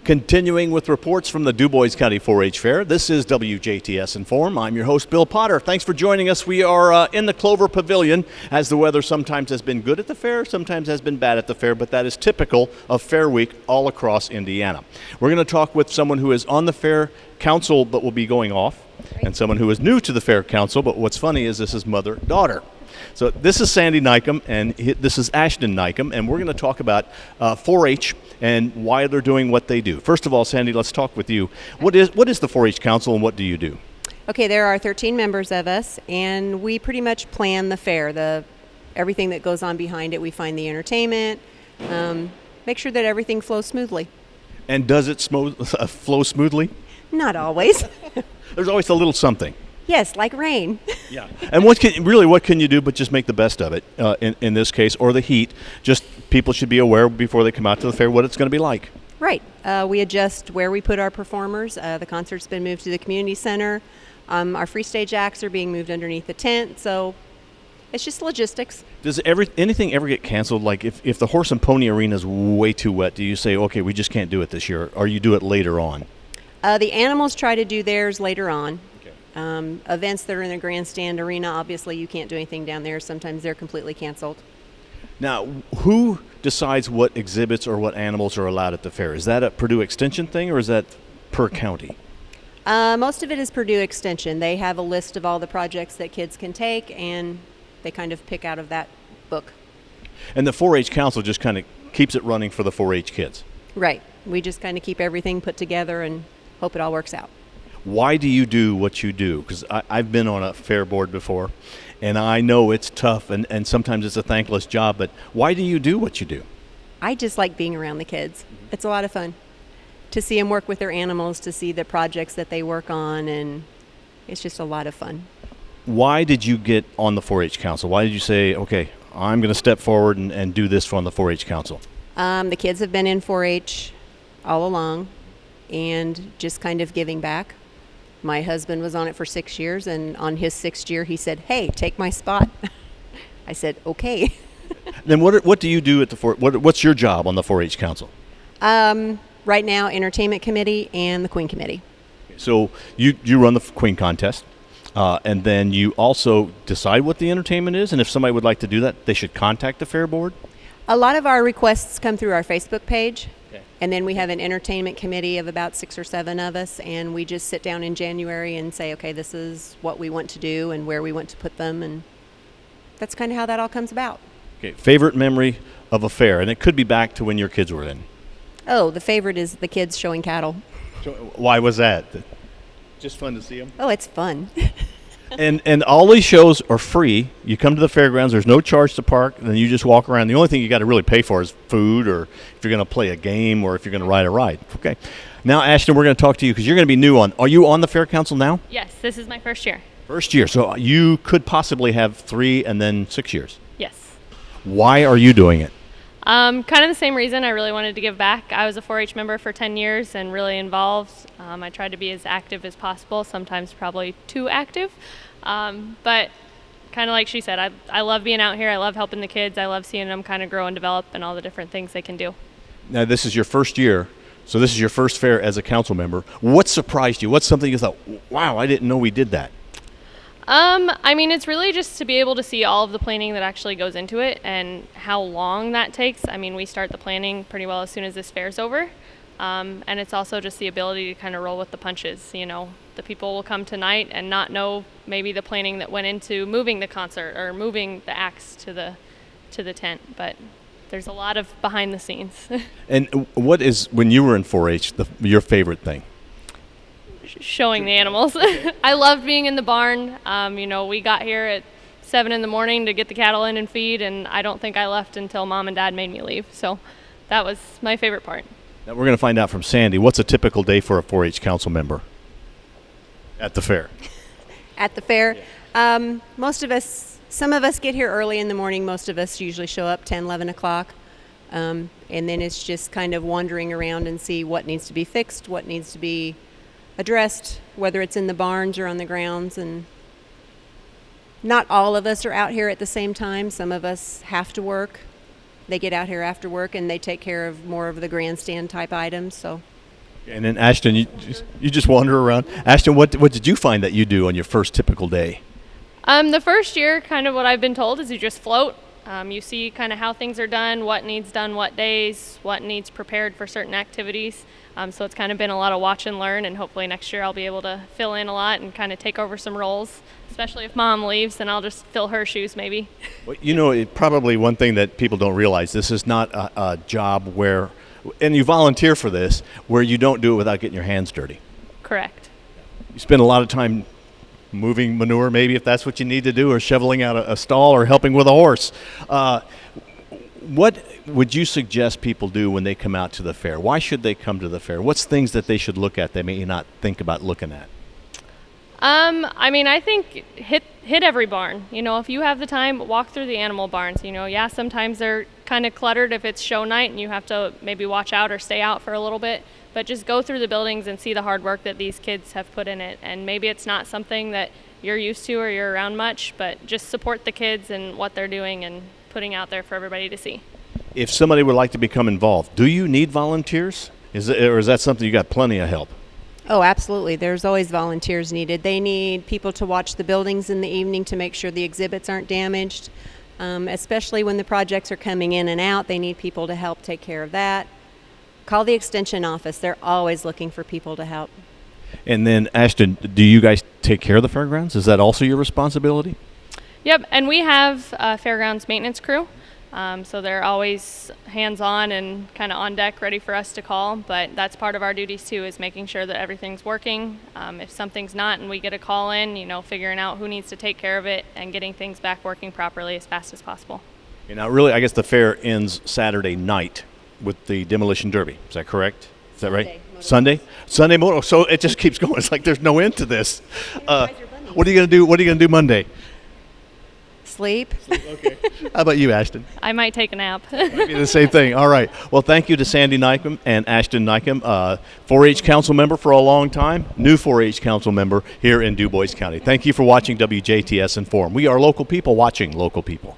Continuing with reports from the Dubois County 4-H Fair, this is WJTS in.form. I'm your host, Bill Potter. Thanks for joining us. We are in the Clover Pavilion, as the weather sometimes has been good at the fair, sometimes has been bad at the fair, but that is typical of Fair Week all across Indiana. We're going to talk with someone who is on the Fair Council but will be going off, and someone who is new to the Fair Council, but what's funny is this is mother-daughter. So this is Sandy Nykum, and this is Ashton Nykum, and we're going to talk about 4-H and why they're doing what they do. First of all, Sandy, let's talk with you. What is the 4-H Council, and what do you do? Okay, there are 13 members of us, and we pretty much plan the fair, everything that goes on behind it. We find the entertainment, make sure that everything flows smoothly. And does it flow smoothly? Not always. There's always a little something. Yes, like rain. Yeah. And what can you do but just make the best of it in this case, or the heat? Just people should be aware before they come out to the fair what it's going to be like. Right. We adjust where we put our performers. The concert's been moved to the community center. Our free stage acts are being moved underneath the tent, so it's just logistics. Does anything ever get canceled? Like if the horse and pony arena is way too wet, do you say, okay, we just can't do it this year, or you do it later on? The animals try to do theirs later on. Events that are in the grandstand arena, obviously you can't do anything down there. Sometimes they're completely canceled. Now, who decides what exhibits or what animals are allowed at the fair? Is that a Purdue Extension thing, or is that per county? Most of it is Purdue Extension. They have a list of all the projects that kids can take, and they kind of pick out of that book. And the 4-H Council just kind of keeps it running for the 4-H kids? Right. We just kind of keep everything put together and hope it all works out. Why do you do what you do? Because I've been on a fair board before, and I know it's tough, and sometimes it's a thankless job, but why do you do what you do? I just like being around the kids. It's a lot of fun to see them work with their animals, to see the projects that they work on, and it's just a lot of fun. Why did you get on the 4-H Council? Why did you say, okay, I'm going to step forward and do this from the 4-H Council? The kids have been in 4-H all along and just kind of giving back. My husband was on it for 6 years, and on his 6th year, he said, "Hey, take my spot." I said, "Okay." Then what do you do at the what's your job on the 4-H Council? Right now, Entertainment Committee and the Queen Committee. So you run the Queen contest, and then you also decide what the entertainment is, and if somebody would like to do that, they should contact the fair board? A lot of our requests come through our Facebook page. Okay. And then we have an entertainment committee of about 6 or 7 of us, and we just sit down in January and say, okay, this is what we want to do and where we want to put them, and that's kind of how that all comes about. Okay, favorite memory of a fair, and it could be back to when your kids were in. Oh, the favorite is the kids showing cattle. Why was that? Just fun to see them? Oh, it's fun. And all these shows are free. You come to the fairgrounds, there's no charge to park, and then you just walk around. The only thing you got to really pay for is food, or if you're going to play a game, or if you're going to ride a ride. Okay. Now, Ashton, we're going to talk to you because you're going to be new on. Are you on the Fair Council now? Yes, this is my first year. First year. So you could possibly have 3 and then 6 years. Yes. Why are you doing it? Kind of the same reason. I really wanted to give back. I was a 4-H member for 10 years and really involved. I tried to be as active as possible, sometimes probably too active. But kind of like she said, I love being out here. I love helping the kids. I love seeing them kind of grow and develop and all the different things they can do. Now, this is your first year, so this is your first fair as a council member. What surprised you? What's something you thought, wow, I didn't know we did that? I mean, it's really just to be able to see all of the planning that actually goes into it and how long that takes. I mean, we start the planning pretty well as soon as this fair's over. And it's also just the ability to kind of roll with the punches. You know, the people will come tonight and not know maybe the planning that went into moving the concert or moving the acts to the tent, but there's a lot of behind the scenes. And what is, when you were in 4-H, your favorite thing? Showing the animals. I loved being in the barn. You know, we got here at 7 in the morning to get the cattle in and feed, and I don't think I left until Mom and Dad made me leave. So that was my favorite part. Now we're going to find out from Sandy, what's a typical day for a 4-H council member at the fair? At the fair, most of us, some of us get here early in the morning. Most of us usually show up 10, 11 o'clock. And then it's just kind of wandering around and see what needs to be fixed, what needs to be addressed, whether it's in the barns or on the grounds. And not all of us are out here at the same time. Some of us have to work. They get out here after work and they take care of more of the grandstand type items. So And then Ashton, you just wander around. Ashton, what did you find that you do on your first typical day? The first year, kind of what I've been told is you just float. You see kind of how things are done, what needs done what days, what needs prepared for certain activities. So it's kind of been a lot of watch and learn, and hopefully next year I'll be able to fill in a lot and kind of take over some roles, especially if Mom leaves, then I'll just fill her shoes maybe. Well, you know, probably one thing that people don't realize, this is not a job where, and you volunteer for this, where you don't do it without getting your hands dirty. Correct. You spend a lot of time moving manure, maybe, if that's what you need to do, or shoveling out a stall, or helping with a horse. What would you suggest people do when they come out to the fair? Why should they come to the fair? What's things that they should look at they may not think about looking at? I mean, I think hit every barn. You know, if you have the time, walk through the animal barns. You know, yeah, sometimes they're kind of cluttered if it's show night and you have to maybe watch out or stay out for a little bit. But just go through the buildings and see the hard work that these kids have put in it. And maybe it's not something that you're used to or you're around much, but just support the kids and what they're doing and putting out there for everybody to see. If somebody would like to become involved, do you need volunteers? Or is that something you got plenty of help? Oh, absolutely. There's always volunteers needed. They need people to watch the buildings in the evening to make sure the exhibits aren't damaged. Especially when the projects are coming in and out, they need people to help take care of that. Call the extension office. They're always looking for people to help. And then, Ashton, do you guys take care of the fairgrounds? Is that also your responsibility? Yep, and we have a Fairgrounds Maintenance crew. So they're always hands-on and kind of on deck, ready for us to call. But that's part of our duties too, is making sure that everything's working. If something's not and we get a call in, you know, figuring out who needs to take care of it and getting things back working properly as fast as possible. And now, really, I guess the fair ends Saturday night with the demolition derby. Is that correct? Is that right? Sunday moto. So it just keeps going. It's like there's no end to this. What are you gonna do? What are you gonna do Monday? Sleep. Okay. How about you, Ashton? I might take a nap. Maybe the same thing. All right. Well, thank you to Sandy Nykem and Ashton Nykem, 4-H council member for a long time, new 4-H council member here in Dubois County. Thank you for watching WJTS in Form. We are local people watching local people.